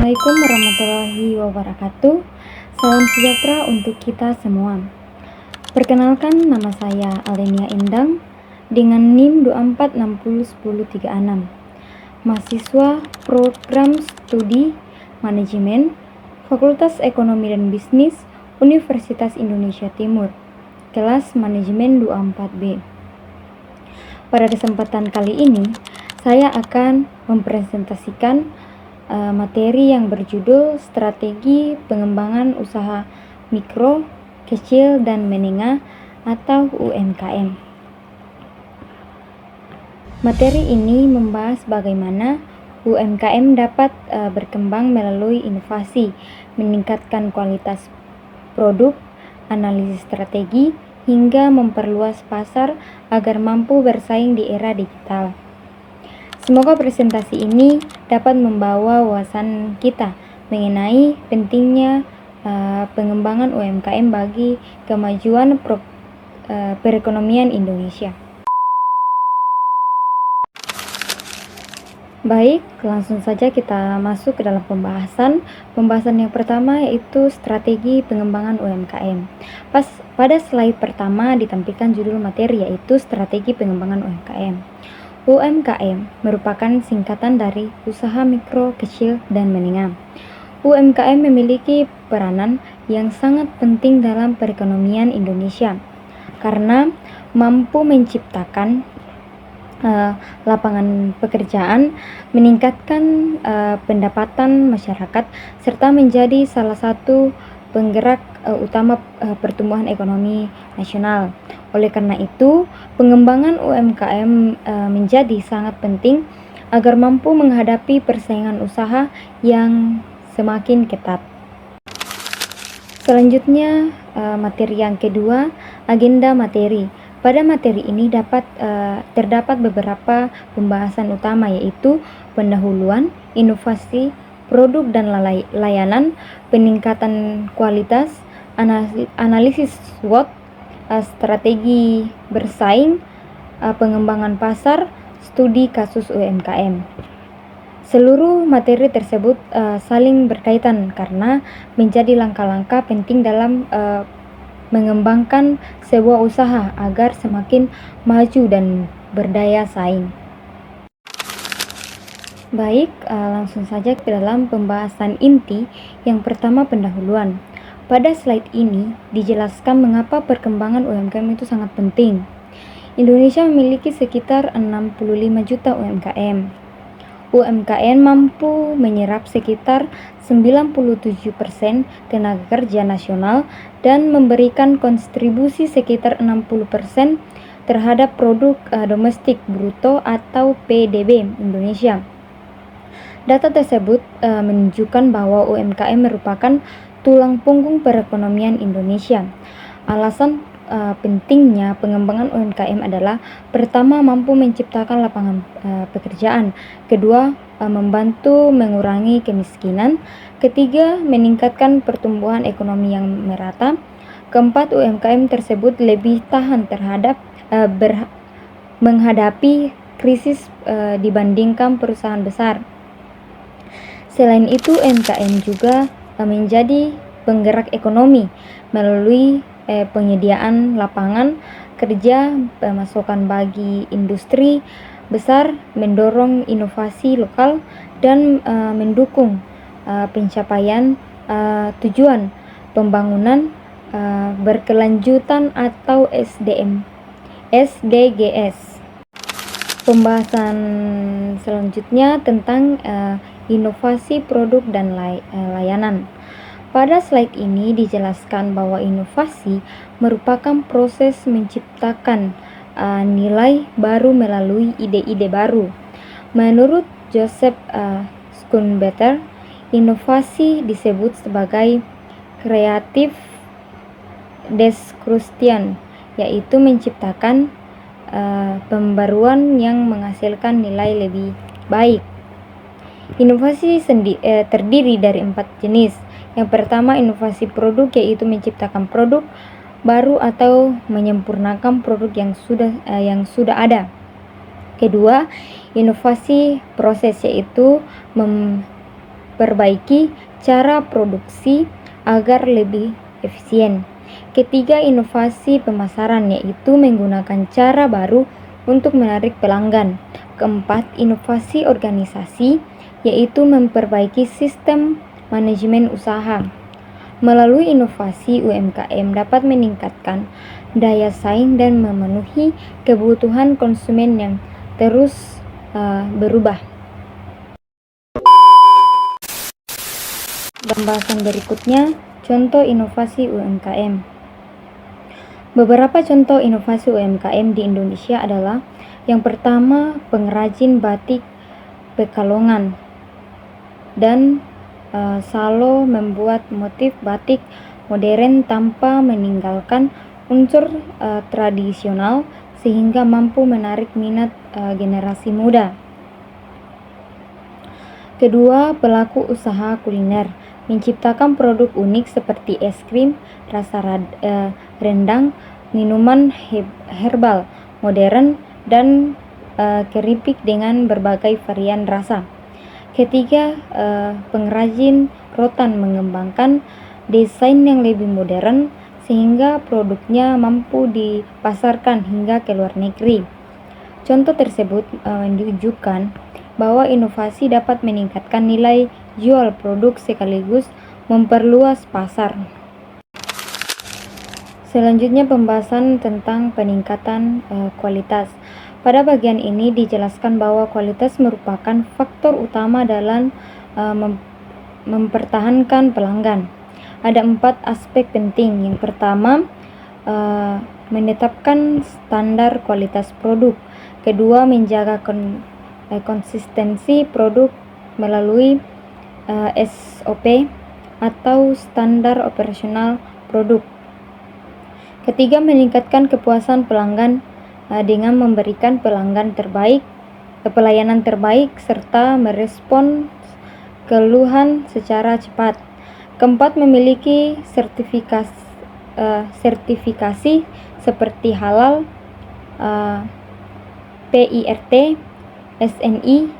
Assalamualaikum warahmatullahi wabarakatuh. Salam sejahtera untuk kita semua. Perkenalkan, nama saya Alenia Endang dengan NIM 24601036, mahasiswa program studi manajemen Fakultas Ekonomi dan Bisnis Universitas Indonesia Timur, kelas manajemen 24B. Pada kesempatan kali ini, saya akan mempresentasikan materi yang berjudul Strategi Pengembangan Usaha Mikro, Kecil, dan Menengah atau UMKM. Materi ini membahas bagaimana UMKM dapat berkembang melalui inovasi, meningkatkan kualitas produk, analisis strategi, hingga memperluas pasar agar mampu bersaing di era digital. Semoga presentasi ini dapat membawa wawasan kita mengenai pentingnya pengembangan UMKM bagi kemajuan perekonomian Indonesia. Baik, langsung saja kita masuk ke dalam pembahasan. Pembahasan yang pertama yaitu strategi pengembangan UMKM. Pada slide pertama ditampilkan judul materi yaitu strategi pengembangan UMKM. UMKM merupakan singkatan dari usaha mikro, kecil, dan menengah. UMKM memiliki peranan yang sangat penting dalam perekonomian Indonesia karena mampu menciptakan lapangan pekerjaan, meningkatkan pendapatan masyarakat, serta menjadi salah satu penggerak utama pertumbuhan ekonomi nasional. Oleh karena itu, pengembangan UMKM menjadi sangat penting agar mampu menghadapi persaingan usaha yang semakin ketat. Selanjutnya, materi yang kedua, agenda materi. Pada materi ini terdapat beberapa pembahasan utama yaitu pendahuluan, inovasi, produk dan layanan, peningkatan kualitas, analisis SWOT, strategi bersaing, pengembangan pasar, studi kasus UMKM. Seluruh materi tersebut saling berkaitan karena menjadi langkah-langkah penting dalam mengembangkan sebuah usaha agar semakin maju dan berdaya saing. Baik, langsung saja ke dalam pembahasan inti. Yang pertama, pendahuluan. Pada slide ini dijelaskan mengapa perkembangan UMKM itu sangat penting. Indonesia memiliki sekitar 65 juta UMKM. UMKM mampu menyerap sekitar 97% tenaga kerja nasional dan memberikan kontribusi sekitar 60% terhadap produk domestik bruto atau PDB Indonesia. Data tersebut menunjukkan bahwa UMKM merupakan tulang punggung perekonomian Indonesia. Alasan pentingnya pengembangan UMKM adalah pertama, mampu menciptakan lapangan pekerjaan, kedua, membantu mengurangi kemiskinan, ketiga, meningkatkan pertumbuhan ekonomi yang merata, keempat, UMKM tersebut lebih tahan terhadap menghadapi krisis dibandingkan perusahaan besar. Selain itu, UMKM juga menjadi penggerak ekonomi melalui penyediaan lapangan kerja, pemasukan bagi industri besar, mendorong inovasi lokal, dan mendukung pencapaian tujuan pembangunan berkelanjutan atau SDGs. Pembahasan selanjutnya tentang inovasi produk dan layanan. Pada slide ini dijelaskan bahwa inovasi merupakan proses menciptakan nilai baru melalui ide-ide baru. Menurut Joseph Schumpeter, inovasi disebut sebagai creative destruction, yaitu menciptakan pembaruan yang menghasilkan nilai lebih baik. Inovasi terdiri dari 4 jenis. Yang pertama, inovasi produk, yaitu menciptakan produk baru atau menyempurnakan produk yang sudah ada. Kedua, inovasi proses, yaitu memperbaiki cara produksi agar lebih efisien. Ketiga, inovasi pemasaran, yaitu menggunakan cara baru untuk menarik pelanggan. Keempat, inovasi organisasi, yaitu memperbaiki sistem manajemen usaha. Melalui inovasi, UMKM dapat meningkatkan daya saing dan memenuhi kebutuhan konsumen yang terus berubah. Pembahasan berikutnya, contoh inovasi UMKM. Beberapa contoh inovasi UMKM di Indonesia adalah: yang pertama, pengrajin batik Pekalongan dan Salo membuat motif batik modern tanpa meninggalkan unsur tradisional sehingga mampu menarik minat generasi muda. Kedua, pelaku usaha kuliner menciptakan produk unik seperti es krim, rasa rendang, minuman herbal modern, dan keripik dengan berbagai varian rasa. Ketiga, pengrajin rotan mengembangkan desain yang lebih modern sehingga produknya mampu dipasarkan hingga ke luar negeri. Contoh tersebut menunjukkan bahwa inovasi dapat meningkatkan nilai jual produk sekaligus memperluas pasar. Selanjutnya, pembahasan tentang peningkatan kualitas. Pada bagian ini dijelaskan bahwa kualitas merupakan faktor utama dalam mempertahankan pelanggan. Ada 4 aspek penting. Yang pertama, menetapkan standar kualitas produk. Kedua, menjaga konsistensi produk melalui SOP atau standar operasional produk. Ketiga, meningkatkan kepuasan pelanggan dengan memberikan pelayanan terbaik serta merespons keluhan secara cepat. Keempat, memiliki sertifikasi seperti halal, PIRT, SNI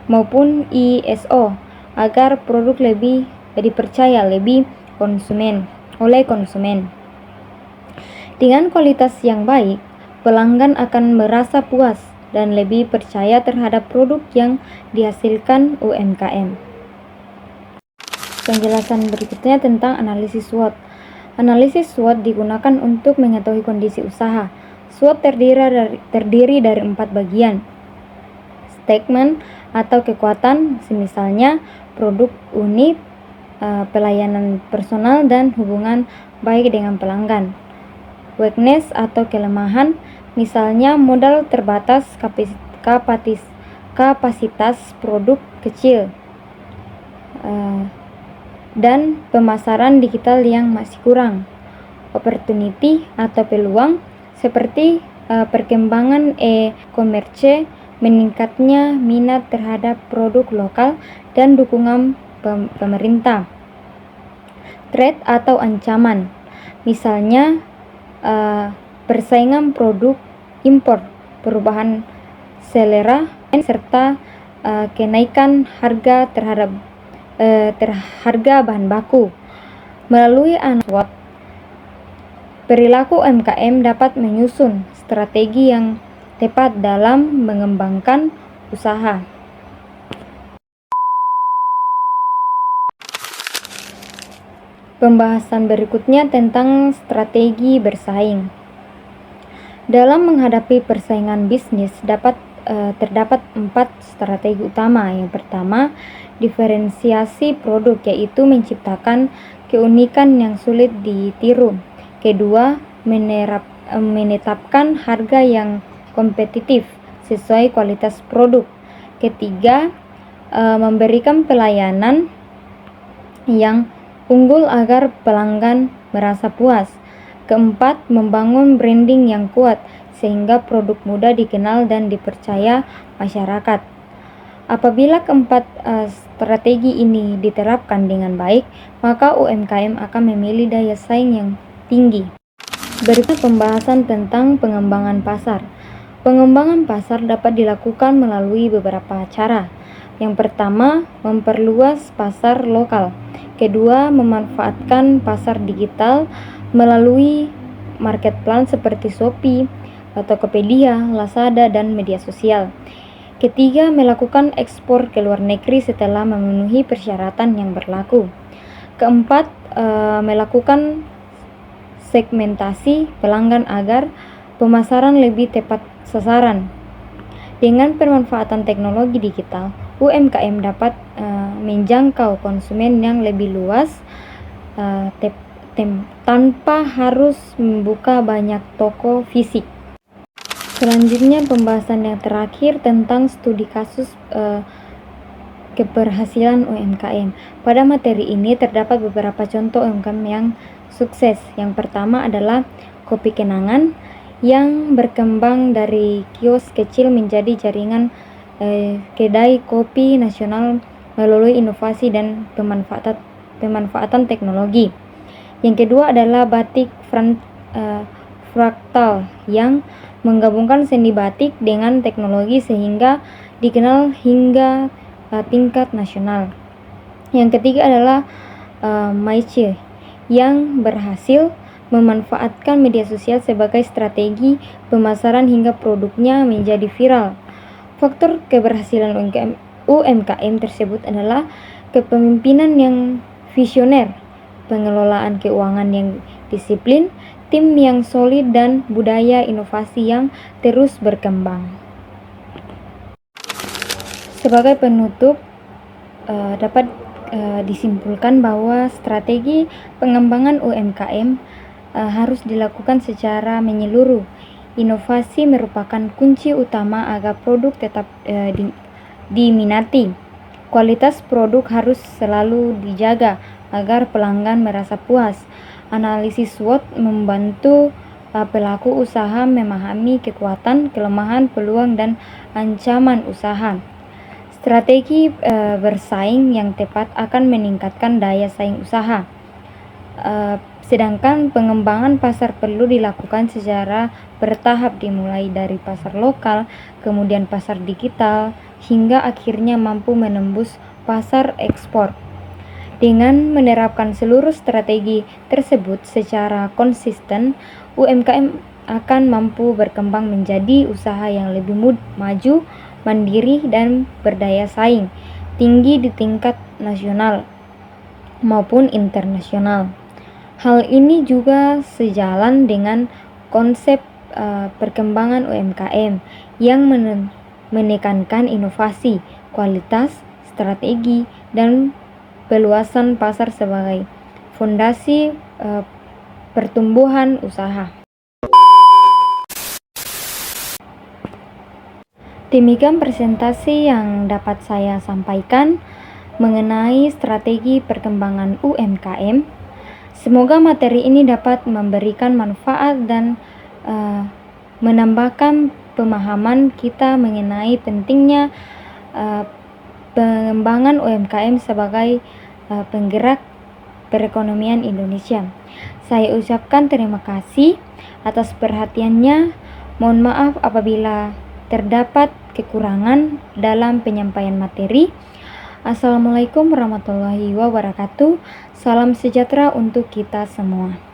maupun ISO agar produk lebih dipercaya oleh konsumen. Dengan kualitas yang baik, pelanggan akan merasa puas dan lebih percaya terhadap produk yang dihasilkan UMKM. Penjelasan berikutnya tentang analisis SWOT. Analisis SWOT digunakan untuk mengetahui kondisi usaha. SWOT terdiri dari 4 bagian. Statement atau kekuatan, misalnya produk unik, pelayanan personal, dan hubungan baik dengan pelanggan. Weakness atau kelemahan, misalnya modal terbatas, kapasitas produk kecil, dan pemasaran digital yang masih kurang. Opportunity atau peluang, seperti perkembangan e-commerce, meningkatnya minat terhadap produk lokal, dan dukungan pemerintah. Threat atau ancaman, misalnya persaingan produk impor, perubahan selera, serta kenaikan harga harga bahan baku. Melalui SWOT, perilaku UMKM dapat menyusun strategi yang tepat dalam mengembangkan usaha. Pembahasan berikutnya tentang strategi bersaing. Dalam menghadapi persaingan bisnis terdapat 4 strategi utama. Yang pertama, diferensiasi produk, yaitu menciptakan keunikan yang sulit ditiru. Kedua, menetapkan harga yang kompetitif sesuai kualitas produk. Ketiga, memberikan pelayanan yang unggul agar pelanggan merasa puas. Keempat, membangun branding yang kuat sehingga produk mudah dikenal dan dipercaya masyarakat. Apabila keempat strategi ini diterapkan dengan baik, maka UMKM akan memiliki daya saing yang tinggi. Berikut pembahasan tentang pengembangan pasar. Pengembangan pasar dapat dilakukan melalui beberapa cara. Yang pertama, memperluas pasar lokal. Kedua, memanfaatkan pasar digital melalui marketplace seperti Shopee, Tokopedia, Lazada, dan media sosial. Ketiga, melakukan ekspor ke luar negeri setelah memenuhi persyaratan yang berlaku. Keempat, melakukan segmentasi pelanggan agar pemasaran lebih tepat sasaran. Dengan pemanfaatan teknologi digital, UMKM dapat menjangkau konsumen yang lebih luas tanpa harus membuka banyak toko fisik. Selanjutnya, pembahasan yang terakhir tentang studi kasus keberhasilan UMKM. Pada materi ini terdapat beberapa contoh UMKM yang sukses. Yang pertama adalah Kopi Kenangan yang berkembang dari kios kecil menjadi jaringan kedai kopi nasional melalui inovasi dan pemanfaatan teknologi. Yang kedua adalah Batik Fraktal yang menggabungkan seni batik dengan teknologi sehingga dikenal hingga tingkat nasional. Yang ketiga adalah Maiche yang berhasil memanfaatkan media sosial sebagai strategi pemasaran hingga produknya menjadi viral. Faktor keberhasilan UMKM tersebut adalah kepemimpinan yang visioner, pengelolaan keuangan yang disiplin, tim yang solid, dan budaya inovasi yang terus berkembang. Sebagai penutup, dapat disimpulkan bahwa strategi pengembangan UMKM harus dilakukan secara menyeluruh. Inovasi merupakan kunci utama agar produk tetap diminati. Kualitas produk harus selalu dijaga agar pelanggan merasa puas. Analisis SWOT membantu pelaku usaha memahami kekuatan, kelemahan, peluang, dan ancaman usaha. Strategi bersaing yang tepat akan meningkatkan daya saing usaha. Sedangkan pengembangan pasar perlu dilakukan secara bertahap, dimulai dari pasar lokal, kemudian pasar digital, hingga akhirnya mampu menembus pasar ekspor. Dengan menerapkan seluruh strategi tersebut secara konsisten, UMKM akan mampu berkembang menjadi usaha yang lebih maju, mandiri, dan berdaya saing tinggi di tingkat nasional maupun internasional. Hal ini juga sejalan dengan konsep perkembangan UMKM yang menekankan inovasi, kualitas, strategi, dan peluasan pasar sebagai fondasi pertumbuhan usaha. Demikian presentasi yang dapat saya sampaikan mengenai strategi perkembangan UMKM. Semoga materi ini dapat memberikan manfaat dan menambahkan pemahaman kita mengenai pentingnya pengembangan UMKM sebagai penggerak perekonomian Indonesia. Saya ucapkan terima kasih atas perhatiannya. Mohon maaf apabila terdapat kekurangan dalam penyampaian materi. Assalamualaikum warahmatullahi wabarakatuh. Salam sejahtera untuk kita semua.